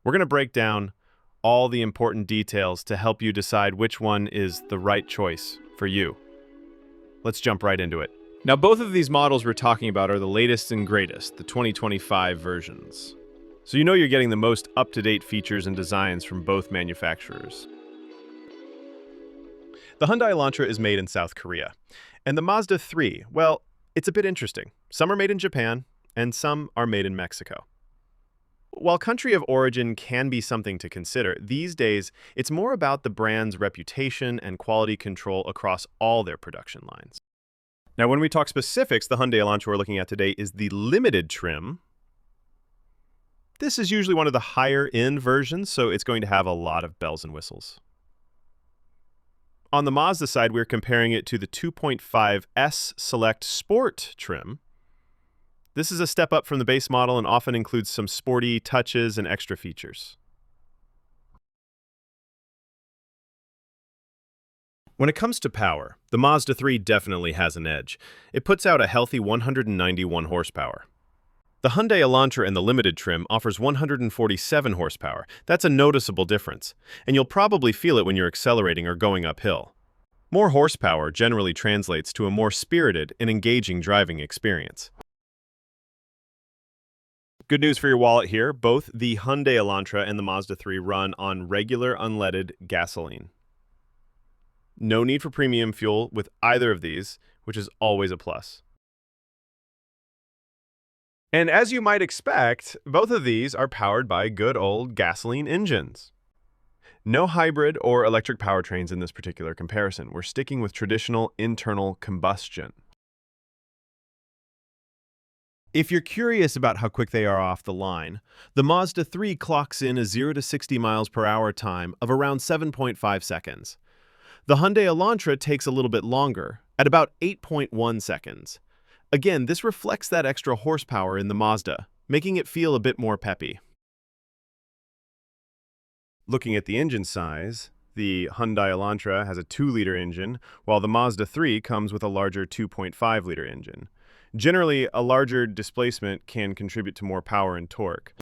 We're going to break down all the important details to help you decide which one is the right choice for you. Let's jump right into it. Now, both of these models we're talking about are the latest and greatest, the 2025 versions. So you know you're getting the most up-to-date features and designs from both manufacturers. The Hyundai Elantra is made in South Korea, and the Mazda 3, well, it's a bit interesting. Some are made in Japan, and some are made in Mexico. While country of origin can be something to consider, these days it's more about the brand's reputation and quality control across all their production lines. Now, when we talk specifics, the Hyundai Elantra we're looking at today is the limited trim. This is usually one of the higher-end versions, so it's going to have a lot of bells and whistles. On the Mazda side, we're comparing it to the 2.5S Select Sport trim. This is a step up from the base model and often includes some sporty touches and extra features. When it comes to power, the Mazda 3 definitely has an edge. It puts out a healthy 191 horsepower. The Hyundai Elantra in the limited trim offers 147 horsepower. That's a noticeable difference, and you'll probably feel it when you're accelerating or going uphill. More horsepower generally translates to a more spirited and engaging driving experience. Good news for your wallet here, both the Hyundai Elantra and the Mazda 3 run on regular unleaded gasoline. No need for premium fuel with either of these, which is always a plus. And as you might expect, both of these are powered by good old gasoline engines. No hybrid or electric powertrains in this particular comparison. We're sticking with traditional internal combustion. If you're curious about how quick they are off the line, the Mazda 3 clocks in a 0 to 60 miles per hour time of around 7.5 seconds. The Hyundai Elantra takes a little bit longer, at about 8.1 seconds. Again, this reflects that extra horsepower in the Mazda, making it feel a bit more peppy. Looking at the engine size, the Hyundai Elantra has a 2-liter engine, while the Mazda 3 comes with a larger 2.5-liter engine. Generally, a larger displacement can contribute to more power and torque.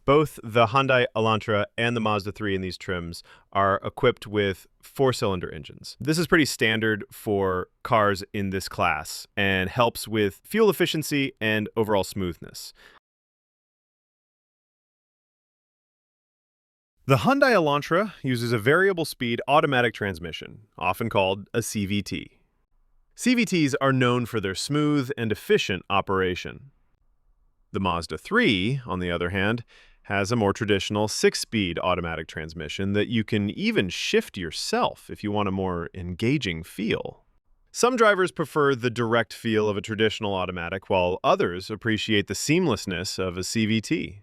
Both the Hyundai Elantra and the Mazda 3 in these trims are equipped with 4-cylinder engines. This is pretty standard for cars in this class and helps with fuel efficiency and overall smoothness. The Hyundai Elantra uses a variable speed automatic transmission, often called a CVT. CVTs are known for their smooth and efficient operation. The Mazda 3, on the other hand, has a more traditional 6-speed automatic transmission that you can even shift yourself if you want a more engaging feel. Some drivers prefer the direct feel of a traditional automatic, while others appreciate the seamlessness of a CVT.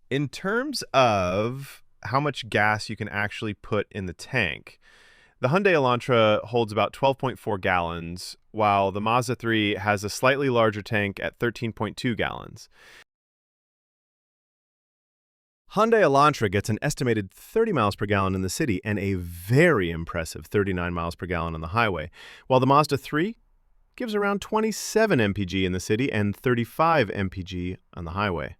In terms of how much gas you can actually put in the tank, the Hyundai Elantra holds about 12.4 gallons, while the Mazda 3 has a slightly larger tank at 13.2 gallons. Hyundai Elantra gets an estimated 30 miles per gallon in the city and a very impressive 39 miles per gallon on the highway, while the Mazda 3 gives around 27 mpg in the city and 35 mpg on the highway.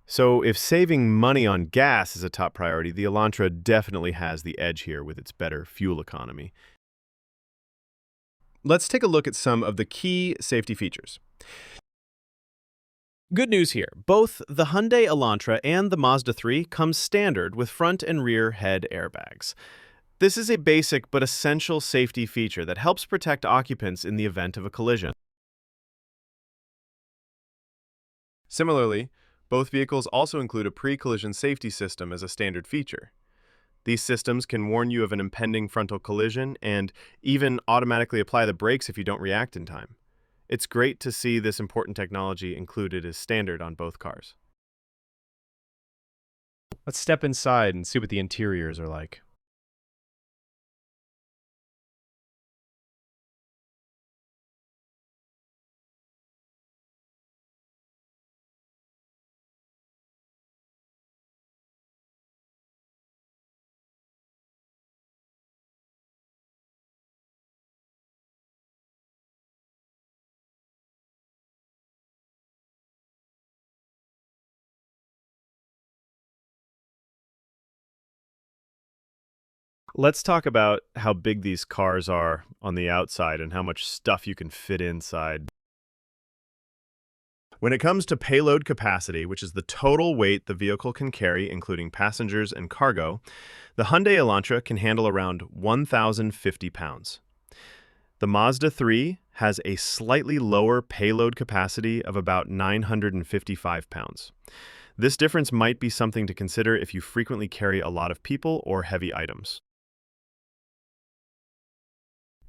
So if saving money on gas is a top priority, the Elantra definitely has the edge here with its better fuel economy. Let's take a look at some of the key safety features. Good news here. Both the Hyundai Elantra and the Mazda 3 come standard with front and rear head airbags. This is a basic but essential safety feature that helps protect occupants in the event of a collision. Similarly, both vehicles also include a pre-collision safety system as a standard feature. These systems can warn you of an impending frontal collision and even automatically apply the brakes if you don't react in time. It's great to see this important technology included as standard on both cars. Let's step inside and see what the interiors are like. Let's talk about how big these cars are on the outside and how much stuff you can fit inside. When it comes to payload capacity, which is the total weight the vehicle can carry, including passengers and cargo, the Hyundai Elantra can handle around 1,050 pounds. The Mazda 3 has a slightly lower payload capacity of about 955 pounds. This difference might be something to consider if you frequently carry a lot of people or heavy items.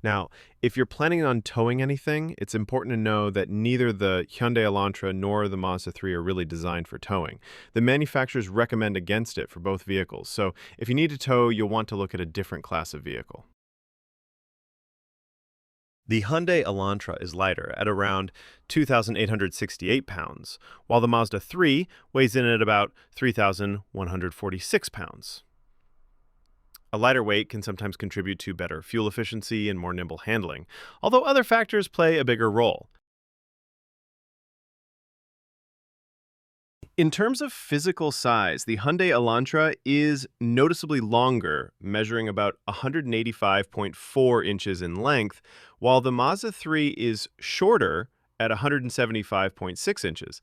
Now, if you're planning on towing anything, it's important to know that neither the Hyundai Elantra nor the Mazda 3 are really designed for towing. The manufacturers recommend against it for both vehicles, so if you need to tow, you'll want to look at a different class of vehicle. The Hyundai Elantra is lighter at around 2,868 pounds, while the Mazda 3 weighs in at about 3,146 pounds. A lighter weight can sometimes contribute to better fuel efficiency and more nimble handling, although other factors play a bigger role. In terms of physical size, the Hyundai Elantra is noticeably longer, measuring about 185.4 inches in length, while the Mazda 3 is shorter at 175.6 inches.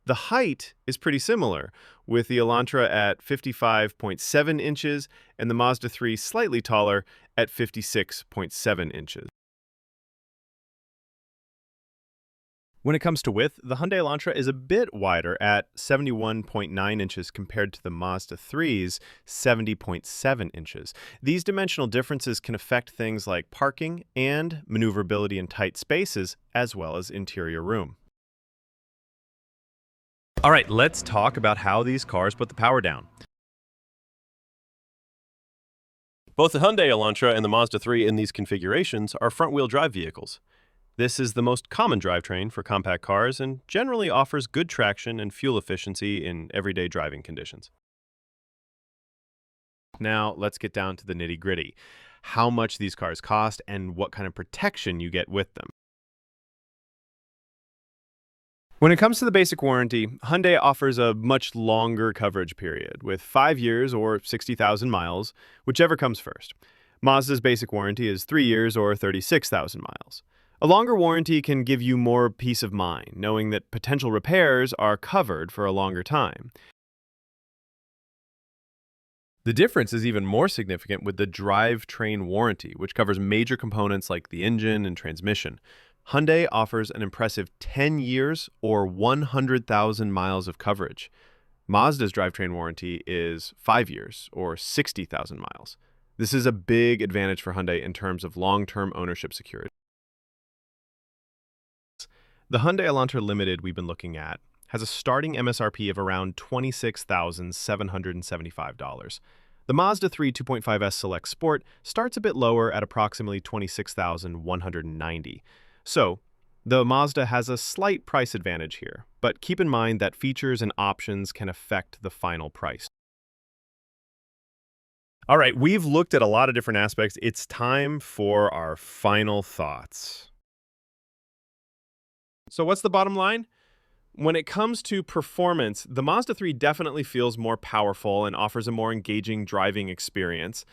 The height is pretty similar, with the Elantra at 55.7 inches and the Mazda 3 slightly taller at 56.7 inches. When it comes to width, the Hyundai Elantra is a bit wider at 71.9 inches compared to the Mazda 3's 70.7 inches. These dimensional differences can affect things like parking and maneuverability in tight spaces, as well as interior room. All right, let's talk about how these cars put the power down. Both the Hyundai Elantra and the Mazda 3 in these configurations are front-wheel drive vehicles. This is the most common drivetrain for compact cars and generally offers good traction and fuel efficiency in everyday driving conditions. Now, let's get down to the nitty-gritty. How much these cars cost and what kind of protection you get with them. When it comes to the basic warranty, Hyundai offers a much longer coverage period, with 5 years or 60,000 miles, whichever comes first. Mazda's basic warranty is 3 years or 36,000 miles. A longer warranty can give you more peace of mind, knowing that potential repairs are covered for a longer time. The difference is even more significant with the Drivetrain warranty, which covers major components like the engine and transmission. Hyundai offers an impressive 10 years or 100,000 miles of coverage. Mazda's drivetrain warranty is 5 years or 60,000 miles. This is a big advantage for Hyundai in terms of long-term ownership security. The Hyundai Elantra Limited we've been looking at has a starting MSRP of around $26,775. The Mazda 3 2.5S Select Sport starts a bit lower at approximately $26,190. So, the Mazda has a slight price advantage here, but keep in mind that features and options can affect the final price. All right, we've looked at a lot of different aspects. It's time for our final thoughts. So what's the bottom line? When it comes to performance, the Mazda 3 definitely feels more powerful and offers a more engaging driving experience.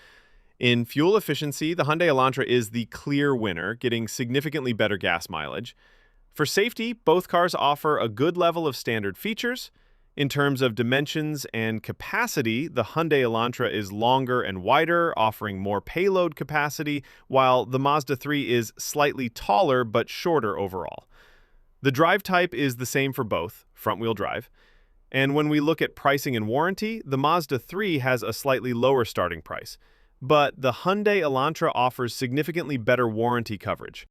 In fuel efficiency, the Hyundai Elantra is the clear winner, getting significantly better gas mileage. For safety, both cars offer a good level of standard features. In terms of dimensions and capacity, the Hyundai Elantra is longer and wider, offering more payload capacity, while the Mazda 3 is slightly taller but shorter overall. The drive type is the same for both, front-wheel drive. And when we look at pricing and warranty, the Mazda 3 has a slightly lower starting price. But the Hyundai Elantra offers significantly better warranty coverage.